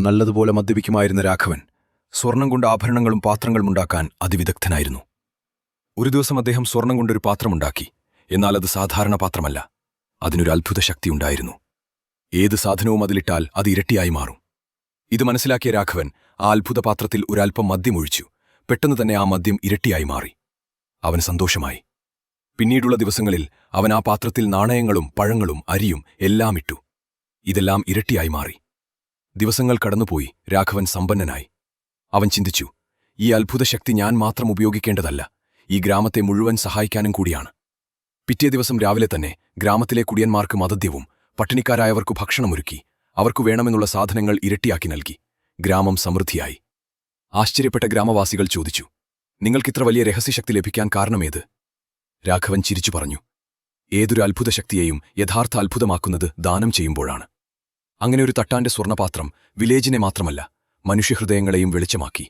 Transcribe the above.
നല്ലതുപോലെ മദ്യപിക്കുമായിരുന്ന രാഘവൻ സ്വർണം കൊണ്ട് ആഭരണങ്ങളും പാത്രങ്ങളും ഉണ്ടാക്കാൻ അതിവിദഗ്ധനായിരുന്നു. ഒരു ദിവസം അദ്ദേഹം സ്വർണം കൊണ്ടൊരു പാത്രമുണ്ടാക്കി. എന്നാൽ അത് സാധാരണ പാത്രമല്ല. അതിനൊരു അത്ഭുത ശക്തിയുണ്ടായിരുന്നു. ഏത് സാധനവും അതിലിട്ടാൽ അത് ഇരട്ടിയായി മാറും. ഇത് മനസ്സിലാക്കിയ രാഘവൻ ആ അത്ഭുത പാത്രത്തിൽ ഒരൽപ്പം മദ്യമൊഴിച്ചു. പെട്ടെന്ന് തന്നെ ആ മദ്യം ഇരട്ടിയായി മാറി. അവന് സന്തോഷമായി. പിന്നീടുള്ള ദിവസങ്ങളിൽ അവൻ ആ പാത്രത്തിൽ നാണയങ്ങളും പഴങ്ങളും അരിയും എല്ലാം ഇട്ടു. ഇതെല്ലാം ഇരട്ടിയായി മാറി. ദിവസങ്ങൾ കടന്നുപോയി. രാഘവൻ സമ്പന്നനായി. അവൻ ചിന്തിച്ചു, ഈ അത്ഭുത ശക്തി ഞാൻ മാത്രം ഉപയോഗിക്കേണ്ടതല്ല, ഈ ഗ്രാമത്തെ മുഴുവൻ സഹായിക്കാനും കൂടിയാണ്. പിറ്റേ ദിവസം രാവിലെ തന്നെ ഗ്രാമത്തിലെ കുടിയന്മാർക്ക് മദദ്യവും പട്ടിണിക്കാരായവർക്കു ഭക്ഷണമൊരുക്കി അവർക്കു വേണമെന്നുള്ള സാധനങ്ങൾ ഇരട്ടിയാക്കി നൽകി. ഗ്രാമം സമൃദ്ധിയായി. ആശ്ചര്യപ്പെട്ട ഗ്രാമവാസികൾ ചോദിച്ചു, നിങ്ങൾക്കിത്ര വലിയ രഹസ്യശക്തി ലഭിക്കാൻ കാരണമേത്? രാഘവൻ ചിരിച്ചു പറഞ്ഞു, ഏതൊരു അത്ഭുതശക്തിയെയും യഥാർത്ഥ അത്ഭുതമാക്കുന്നത് ദാനം ചെയ്യുമ്പോഴാണ്. അങ്ങനെ ഒരു തട്ടാന്റെ സ്വർണപാത്രം വില്ലേജിനെ മാത്രമല്ല മനുഷ്യഹൃദയങ്ങളെയും വെളിച്ചമാക്കി.